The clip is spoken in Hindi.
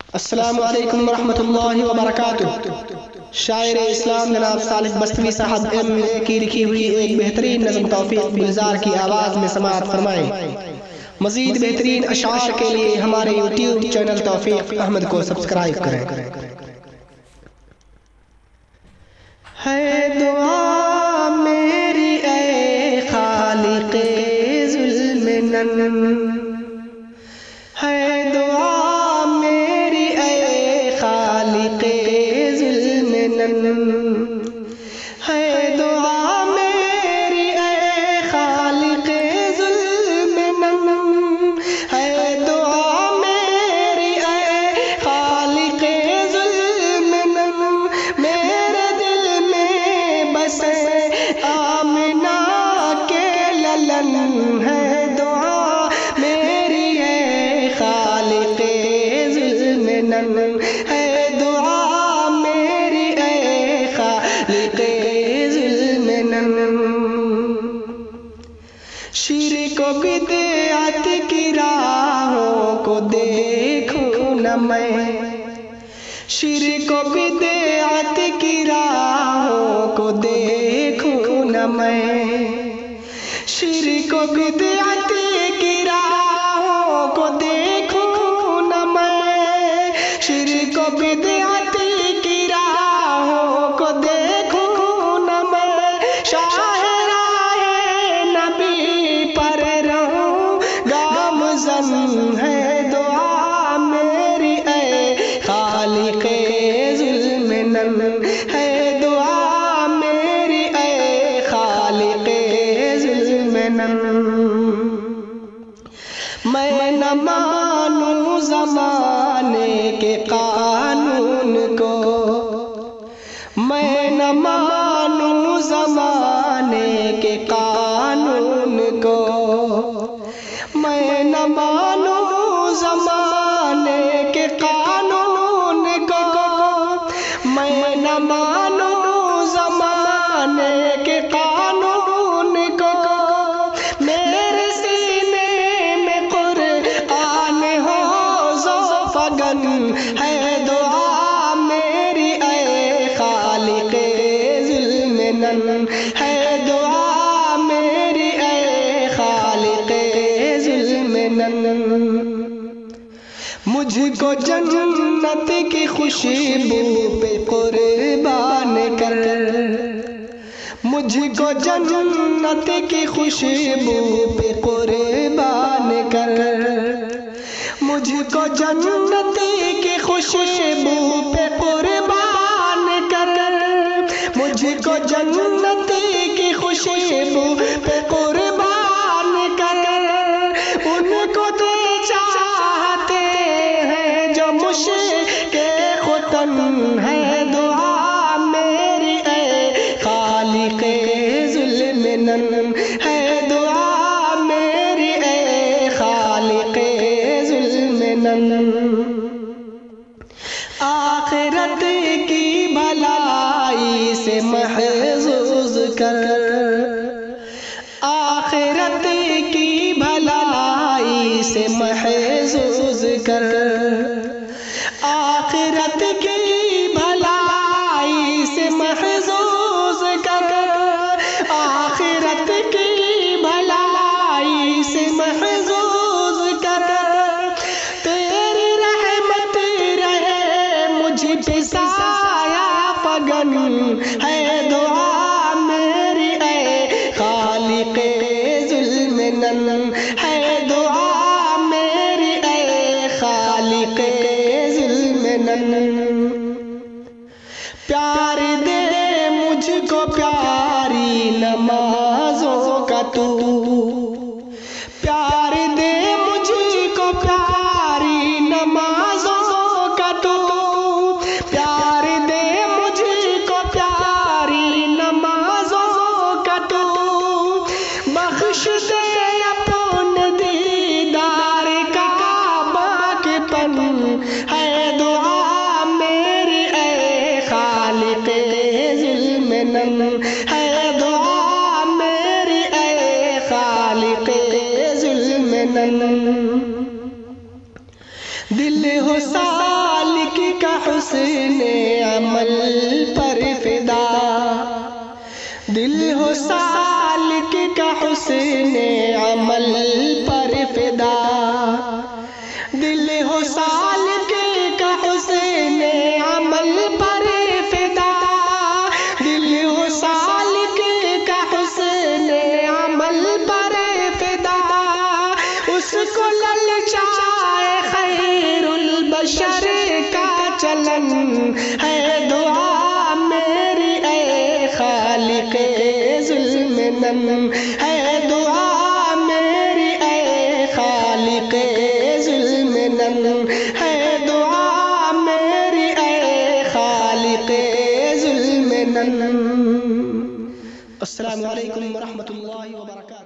अस्सलामु अलैकुम वरहमतुल्लाहि वबरकातुह। शायर इस्लाम जनाब सालिक बस्तवी साहब MA की लिखी हुई एक बेहतरीन नज़्म तौफीक गुलजार की आवाज़ में समाअत फरमाएं। मज़ीद बेहतरीन अशार के लिए हमारे YouTube चैनल तौफीक अहमद को सब्सक्राइब करें। है दुआ मेरी ए खालिक़े ज़ुल्मनन, है दुआ मेरी ए खालिक़े ज़ुल्मनन, है दुआ मेरी ए खालिक़े ज़ुल्मनन, है दुआ मेरी ए खालिक़े ज़ुल्मनन। मेरे दिल में बसे आमिना के ललन, है दुआ मेरी ए खालिक़े ज़ुल्मनन, है दुआ मेरी ए खालिक़े ज़ुल्मनन। शिर्क व बिदअत की राहों को देखूं न मैं, शिर्क व बिदअत की राहों को देखूं न मैं, शिर्क व बिदअत की राहों को देखूं न मैं, शिर्क व बिदअत की राहों को देखूं न मैं। शाहराहे नबी पर रहूं गामज़न, है दुआ मेरी ए खालिक़े ज़ुल्मनन, है दुआ मेरी ए खालिक़े ज़ुल्मनन। मैं न मानूं ज़माने के कानून को, मैं न मानूं ज़माने के कानून को, मैं न मानूं ज़माने के कानून को, मैं न मानूं ज़माने के कानून को। मेरे सीने में कुरआन हो ज़ोफ़गन, है दुआ मेरी ए खालिक़े ज़ुल्मनन, है दुआ मेरी ए खालिक़े ज़ुल्मनन। मुझको जन्नत की खुशबू पे कुर्बान कर, मुझको जन्नत की खुशबू पे कुर्बान कर, मुझको जन्नत की खुशबू पे कुर्बान कर, मुझको जन्नत की खुशबू पे कुर्बान कर। उनको दे चाहते हैं जो मुश्के खुतन, है दुआ मेरी ए खालिक़े ज़ुल्मनन, है दुआ मेरी ए खालिक़े ज़ुल्मनन। आखिरत की भलाई से महज़ूज़ कर, आखिरत की भलाई से महज़ूज़ कर, आखिरत की भलाई से महज़ूज़ कर, आखिरत की भलाई से महज़ूज़ कर। तेरी रहमत रहे मुझ पे साया फ़गन, है दुआ मेरी ए खालिक़े ज़ुल्मनन, है दुआ मेरी ए खालिक़े ज़ुल्मनन। प्यार दे मुझको प्यारी नमाज़ों का तू, प्यार दे मुझको प्यारी नमाज़ों का तू, प्यार दे मुझको प्यारी नमाज़ों का तू। बख्श दे अपने दीदार का बाक़ीपन, है दुआ मेरी ए खालिक़े ज़ुल्मनन, है दुआ मेरी ए खालिक़े ज़ुल्मनन। दिल हो साल हुस्ने अमल पर फिदा, दिल हो सालिक का हुस्ने अमल पर फिदा, दिल हो सालिक का हुस्ने अमल पर फिदा, उसको ललचाए खैरुल बशर का चलन है दुआ मेरी ए खालिक़े ज़ुल्म है दुआ मेरी ए खालिक़े ज़ुल्म है दुआ मेरी ए खालिक़े ज़ुल्म। अस्सलामु अलैकुम व रहमतुल्लाहि व बरकातुहू।